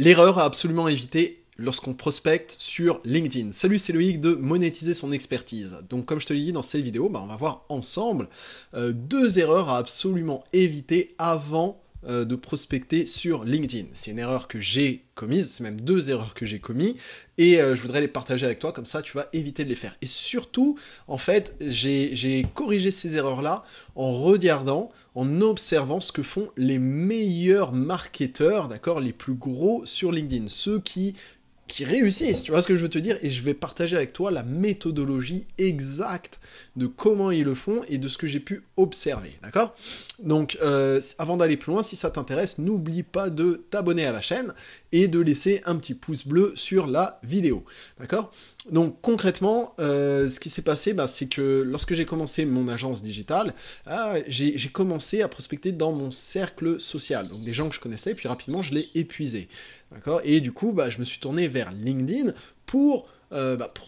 L'erreur à absolument éviter lorsqu'on prospecte sur LinkedIn. Salut, c'est Loïc de monétiser son expertise. Donc comme je te l'ai dit dans cette vidéo, on va voir ensemble deux erreurs à absolument éviter avant de prospecter sur LinkedIn. C'est une erreur que j'ai commise, c'est même deux erreurs que j'ai commises, et je voudrais les partager avec toi, comme ça tu vas éviter de les faire. Et surtout, en fait, j'ai corrigé ces erreurs-là en regardant, en observant ce que font les meilleurs marketeurs, d'accord, les plus gros sur LinkedIn, ceux qui réussissent, tu vois ce que je veux te dire, et je vais partager avec toi la méthodologie exacte de comment ils le font et de ce que j'ai pu observer, d'accord? Donc, avant d'aller plus loin, si ça t'intéresse, n'oublie pas de t'abonner à la chaîne et de laisser un petit pouce bleu sur la vidéo, d'accord? Donc, concrètement, ce qui s'est passé, c'est que lorsque j'ai commencé mon agence digitale, j'ai commencé à prospecter dans mon cercle social, donc des gens que je connaissais, puis rapidement, je l'ai épuisé. D'accord. Et du coup, je me suis tourné vers LinkedIn pour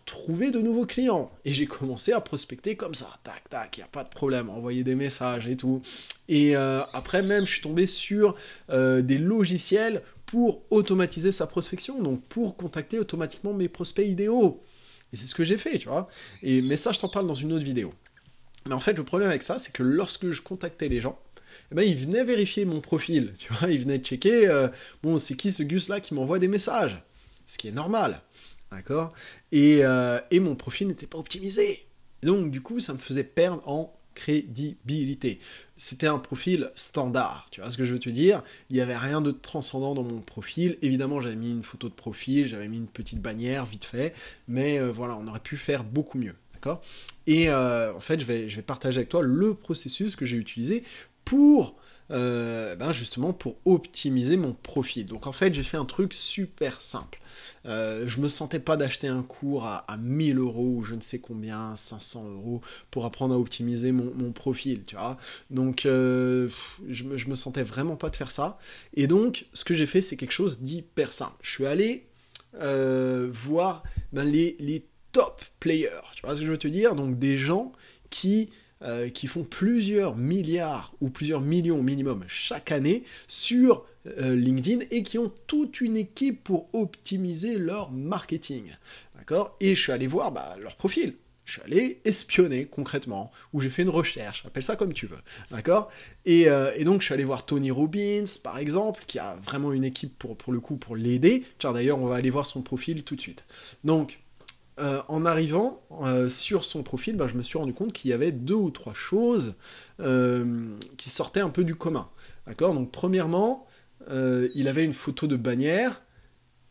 trouver de nouveaux clients. Et j'ai commencé à prospecter comme ça, tac, tac, il n'y a pas de problème, envoyer des messages et tout. Et après même, je suis tombé sur des logiciels pour automatiser sa prospection, donc pour contacter automatiquement mes prospects idéaux. Et c'est ce que j'ai fait, tu vois. Mais ça, je t'en parle dans une autre vidéo. Mais en fait, le problème avec ça, c'est que lorsque je contactais les gens, ils venaient vérifier mon profil, tu vois, ils venaient checker, bon, c'est qui ce Gus-là qui m'envoie des messages, ce qui est normal, d'accord, et mon profil n'était pas optimisé. Donc, du coup, ça me faisait perdre en crédibilité. C'était un profil standard, tu vois ce que je veux te dire. Il n'y avait rien de transcendant dans mon profil. Évidemment, j'avais mis une photo de profil, j'avais mis une petite bannière, vite fait, mais voilà, on aurait pu faire beaucoup mieux. Et en fait, je vais partager avec toi le processus que j'ai utilisé pour justement pour optimiser mon profil. Donc en fait, j'ai fait un truc super simple. Je me sentais pas d'acheter un cours à 1000 euros ou je ne sais combien, 500 euros pour apprendre à optimiser mon profil, tu vois. Donc je me sentais vraiment pas de faire ça. Et donc, ce que j'ai fait, c'est quelque chose d'hyper simple. Je suis allé voir les top players, tu vois ce que je veux te dire? Donc des gens qui font plusieurs milliards ou plusieurs millions au minimum chaque année sur LinkedIn et qui ont toute une équipe pour optimiser leur marketing, d'accord? Et je suis allé voir leur profil. Je suis allé espionner concrètement, ou j'ai fait une recherche, appelle ça comme tu veux, d'accord? Et donc je suis allé voir Tony Robbins, par exemple, qui a vraiment une équipe pour le coup pour l'aider. Tiens, d'ailleurs, on va aller voir son profil tout de suite. Donc, en arrivant sur son profil, je me suis rendu compte qu'il y avait deux ou trois choses qui sortaient un peu du commun. D'accord? Donc, premièrement, il avait une photo de bannière,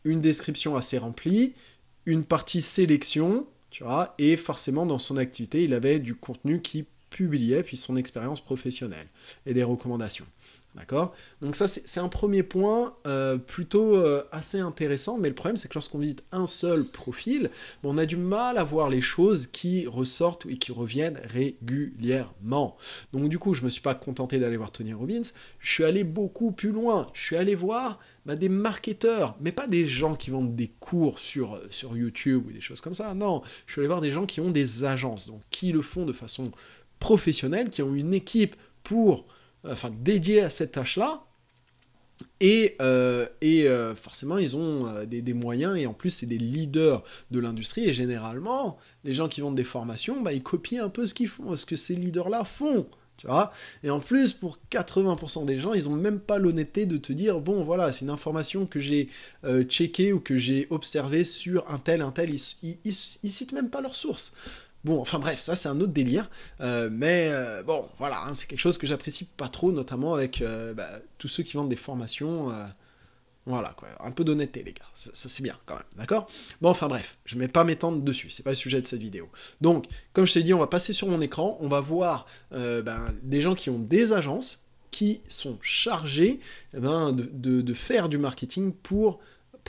une description assez remplie, une partie sélection, tu vois, et forcément, dans son activité, il avait du contenu qui publiait, puis son expérience professionnelle et des recommandations. D'accord? Donc ça, c'est un premier point plutôt assez intéressant, mais le problème, c'est que lorsqu'on visite un seul profil, on a du mal à voir les choses qui ressortent et qui reviennent régulièrement. Donc du coup, je ne me suis pas contenté d'aller voir Tony Robbins, je suis allé beaucoup plus loin. Je suis allé voir des marketeurs, mais pas des gens qui vendent des cours sur YouTube ou des choses comme ça, non. Je suis allé voir des gens qui ont des agences, donc qui le font de façon professionnelle, qui ont une équipe dédiée à cette tâche-là, et forcément, ils ont des moyens, et en plus, c'est des leaders de l'industrie, et généralement, les gens qui vendent des formations, ils copient un peu ce qu'ils font, ce que ces leaders-là font. Tu vois. Et en plus, pour 80% des gens, ils n'ont même pas l'honnêteté de te dire, bon, voilà, c'est une information que j'ai checkée ou que j'ai observée sur un tel, ils citent même pas leur source. Bon, enfin bref, ça c'est un autre délire, bon, voilà, c'est quelque chose que j'apprécie pas trop, notamment avec tous ceux qui vendent des formations, voilà quoi, un peu d'honnêteté les gars, ça c'est bien quand même, d'accord? Bon, enfin bref, je ne vais pas m'étendre dessus, c'est pas le sujet de cette vidéo. Donc, comme je t'ai dit, on va passer sur mon écran, on va voir des gens qui ont des agences, qui sont chargés de faire du marketing pour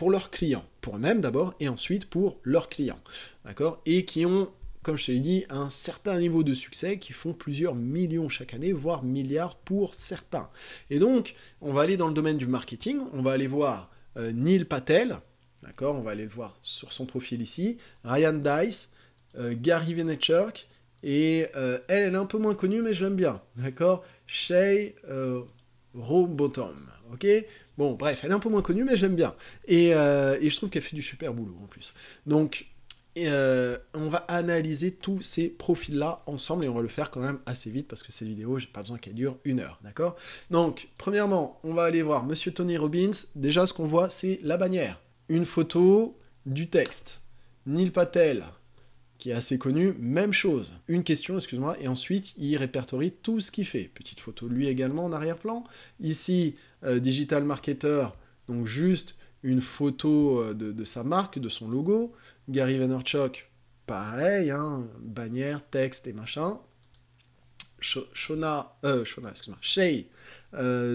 leurs clients, pour eux-mêmes d'abord, et ensuite pour leurs clients, d'accord? Et qui ont, comme je te l'ai dit, un certain niveau de succès qui font plusieurs millions chaque année, voire milliards pour certains. Et donc, on va aller dans le domaine du marketing, on va aller voir Neil Patel, d'accord, on va aller le voir sur son profil ici, Ryan Dice, Gary Vaynerchuk, et elle est un peu moins connue, mais je l'aime bien, d'accord, Shay Rowbottom, ok. Bon, bref, elle est un peu moins connue, mais j'aime bien. Et je trouve qu'elle fait du super boulot, en plus. Donc, on va analyser tous ces profils-là ensemble, et on va le faire quand même assez vite, parce que cette vidéo, j'ai pas besoin qu'elle dure 1 heure, d'accord? Donc, premièrement, on va aller voir Monsieur Tony Robbins. Déjà, ce qu'on voit, c'est la bannière. Une photo, du texte. Neil Patel, qui est assez connu, même chose. Une question, excuse-moi, et ensuite, il répertorie tout ce qu'il fait. Petite photo de lui également en arrière-plan. Ici, Digital Marketer, donc juste une photo de sa marque, de son logo. Gary Vaynerchuk, pareil, hein, bannière, texte et machin. Excuse-moi, Shay,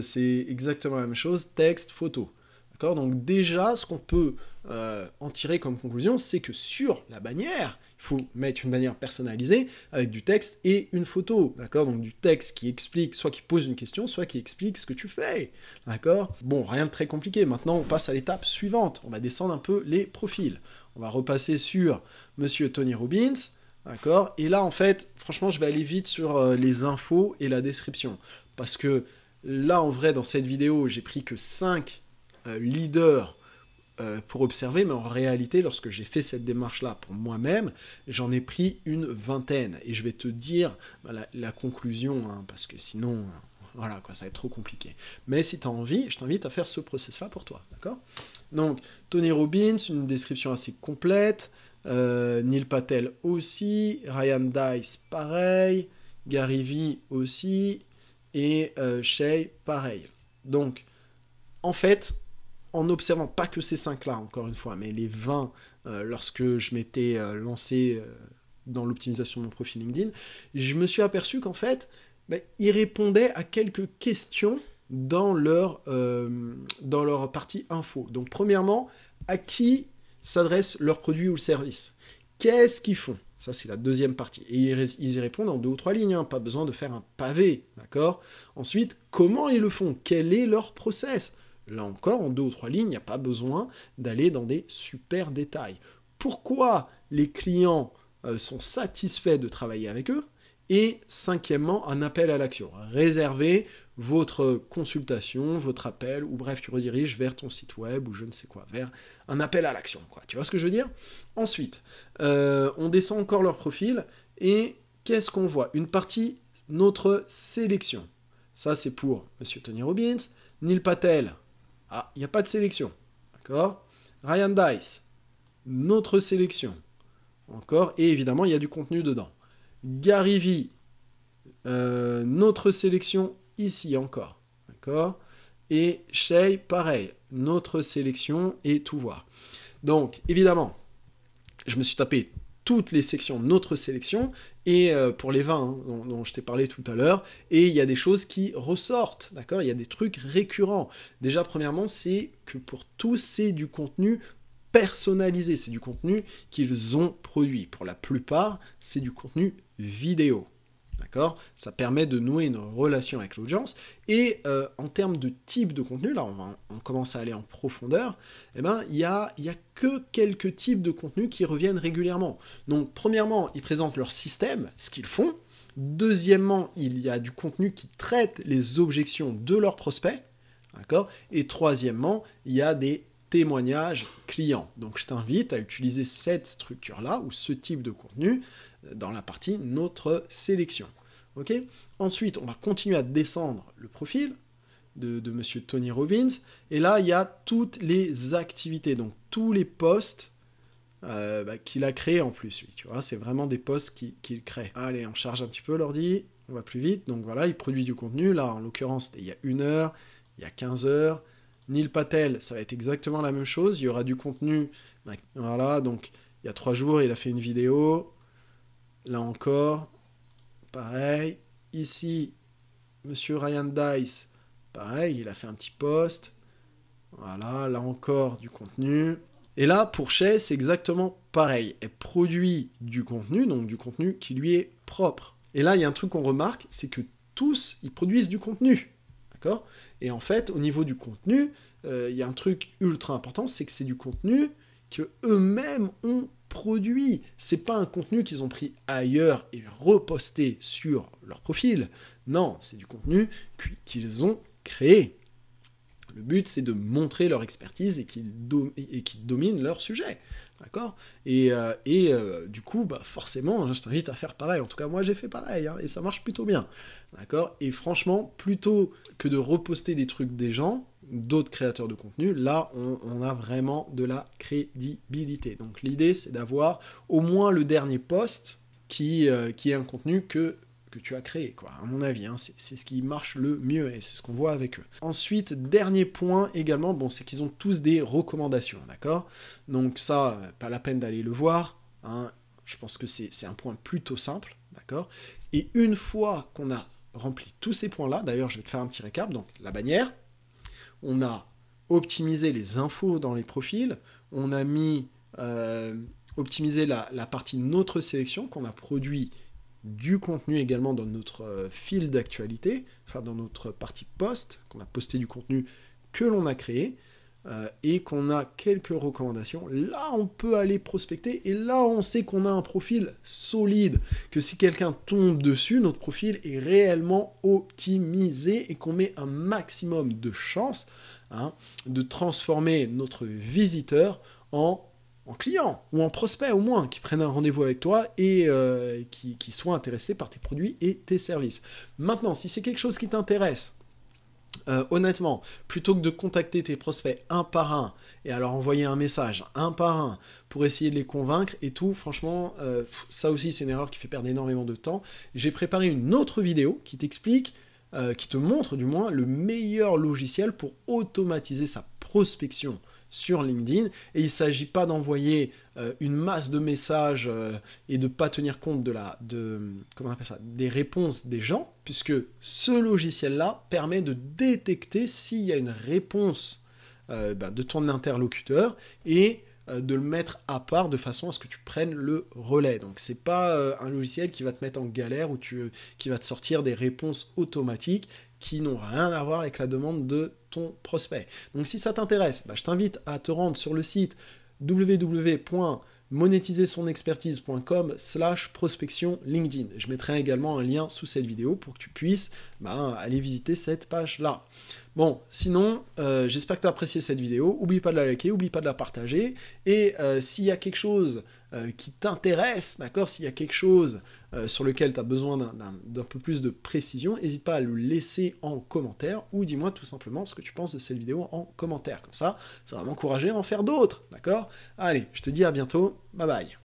c'est exactement la même chose, texte, photo. D'accord? Donc déjà, ce qu'on peut en tirer comme conclusion, c'est que sur la bannière, il faut mettre une bannière personnalisée avec du texte et une photo. D'accord? Donc du texte qui explique, soit qui pose une question, soit qui explique ce que tu fais. D'accord? Bon, rien de très compliqué. Maintenant, on passe à l'étape suivante. On va descendre un peu les profils. On va repasser sur Monsieur Tony Robbins. D'accord? Et là, en fait, franchement, je vais aller vite sur les infos et la description. Parce que là, en vrai, dans cette vidéo, j'ai pris que 5 leaders pour observer, mais en réalité, lorsque j'ai fait cette démarche-là pour moi-même, j'en ai pris une vingtaine. Et je vais te dire la conclusion, hein, parce que sinon, voilà, quoi, ça va être trop compliqué. Mais si tu as envie, je t'invite à faire ce process-là pour toi, d'accord? Donc, Tony Robbins, une description assez complète. Neil Patel aussi, Ryan Dice pareil, Gary Vee aussi, et Shay pareil. Donc, en fait, en observant pas que ces 5-là, encore une fois, mais les 20 lorsque je m'étais lancé dans l'optimisation de mon profil LinkedIn, je me suis aperçu qu'en fait, ils répondaient à quelques questions dans leur partie info. Donc, premièrement, à qui s'adressent leurs produits ou services? Qu'est-ce qu'ils font? Ça, c'est la deuxième partie. Et ils y répondent en 2 ou 3 lignes, hein, pas besoin de faire un pavé, d'accord? Ensuite, comment ils le font? Quel est leur process? Là encore, en 2 ou 3 lignes, il n'y a pas besoin d'aller dans des super détails. Pourquoi les clients sont satisfaits de travailler avec eux? Et cinquièmement, un appel à l'action. Réservez votre consultation, votre appel, ou bref, tu rediriges vers ton site web, ou je ne sais quoi, vers un appel à l'action, quoi. Tu vois ce que je veux dire? Ensuite, on descend encore leur profil, et qu'est-ce qu'on voit? Une partie, notre sélection. Ça, c'est pour Monsieur Tony Robbins. Neil Patel, ah, il n'y a pas de sélection, d'accord? Ryan Dice, notre sélection, encore, et évidemment, il y a du contenu dedans. Gary Vee, notre sélection ici encore, d'accord? Et Shay, pareil, notre sélection et tout voir. Donc, évidemment, je me suis tapé toutes les sections, notre sélection, et pour les 20 hein, dont je t'ai parlé tout à l'heure, et il y a des choses qui ressortent, d'accord? Il y a des trucs récurrents. Déjà, premièrement, c'est que pour tous, c'est du contenu personnalisé, c'est du contenu qu'ils ont produit. Pour la plupart, c'est du contenu vidéo. D'accord? Ça permet de nouer une relation avec l'audience. Et en termes de type de contenu, là on commence à aller en profondeur, eh ben, il y a que quelques types de contenus qui reviennent régulièrement. Donc premièrement, ils présentent leur système, ce qu'ils font. Deuxièmement, il y a du contenu qui traite les objections de leurs prospects. D'accord? Et troisièmement, il y a des témoignages clients. Donc je t'invite à utiliser cette structure-là, ou ce type de contenu, dans la partie notre sélection. Ok? Ensuite, on va continuer à descendre le profil de Monsieur Tony Robbins, et là, il y a toutes les activités, donc tous les posts qu'il a créés en plus, lui, tu vois, c'est vraiment des posts qu'il crée. Allez, on charge un petit peu l'ordi, on va plus vite, donc voilà, il produit du contenu, là, en l'occurrence, il y a 1 heure, il y a 15 heures, Neil Patel, ça va être exactement la même chose, il y aura du contenu, voilà, donc il y a 3 jours, il a fait une vidéo, là encore, pareil, ici, Monsieur Ryan Dice, pareil, il a fait un petit post, voilà, là encore, du contenu, et là, pour Shay, c'est exactement pareil, elle produit du contenu, donc du contenu qui lui est propre. Et là, il y a un truc qu'on remarque, c'est que tous, ils produisent du contenu. D'accord? Et en fait, au niveau du contenu, il y a un truc ultra important, c'est que c'est du contenu que eux-mêmes ont produit. C'est pas un contenu qu'ils ont pris ailleurs et reposté sur leur profil. Non, c'est du contenu qu'ils ont créé. Le but, c'est de montrer leur expertise et qu'ils dominent leur sujet. D'accord. Du coup, bah, forcément, je t'invite à faire pareil. En tout cas, moi, j'ai fait pareil, hein, et ça marche plutôt bien. D'accord. Et franchement, plutôt que de reposter des trucs des gens, d'autres créateurs de contenu, là, on a vraiment de la crédibilité. Donc, l'idée, c'est d'avoir au moins le dernier post qui est un contenu que tu as créé, quoi, à mon avis, hein, c'est ce qui marche le mieux, et c'est ce qu'on voit avec eux. Ensuite, dernier point également, bon, c'est qu'ils ont tous des recommandations, d'accord. Donc ça, pas la peine d'aller le voir, hein, je pense que c'est un point plutôt simple, d'accord. Et une fois qu'on a rempli tous ces points-là, d'ailleurs, je vais te faire un petit récap, donc la bannière, on a optimisé les infos dans les profils, on a mis optimisé la partie notre sélection qu'on a produit du contenu également dans notre fil d'actualité, enfin dans notre partie post, qu'on a posté du contenu que l'on a créé, et qu'on a quelques recommandations. Là, on peut aller prospecter, et là, on sait qu'on a un profil solide, que si quelqu'un tombe dessus, notre profil est réellement optimisé, et qu'on met un maximum de chances, hein, de transformer notre visiteur en client ou en prospect au moins, qui prennent un rendez-vous avec toi et qui soient intéressés par tes produits et tes services. Maintenant, si c'est quelque chose qui t'intéresse, honnêtement, plutôt que de contacter tes prospects un par un et alors envoyer un message un par un pour essayer de les convaincre et tout, franchement, ça aussi c'est une erreur qui fait perdre énormément de temps. J'ai préparé une autre vidéo qui t'explique, qui te montre du moins le meilleur logiciel pour automatiser sa prospection sur LinkedIn, et il ne s'agit pas d'envoyer une masse de messages et de ne pas tenir compte comment on appelle ça, des réponses des gens, puisque ce logiciel-là permet de détecter s'il y a une réponse de ton interlocuteur et de le mettre à part de façon à ce que tu prennes le relais. Donc c'est pas un logiciel qui va te mettre en galère ou qui va te sortir des réponses automatiques qui n'ont rien à voir avec la demande de ton prospect. Donc si ça t'intéresse, je t'invite à te rendre sur le site www.monétisersonexpertise.com/prospection LinkedIn. Je mettrai également un lien sous cette vidéo pour que tu puisses aller visiter cette page-là. Bon, sinon, j'espère que tu as apprécié cette vidéo. Oublie pas de la liker, oublie pas de la partager. Et s'il y a quelque chose qui t'intéresse, d'accord, s'il y a quelque chose sur lequel tu as besoin d'un peu plus de précision, n'hésite pas à le laisser en commentaire ou dis-moi tout simplement ce que tu penses de cette vidéo en commentaire. Comme ça va m'encourager à en faire d'autres, d'accord. Allez, je te dis à bientôt, bye bye.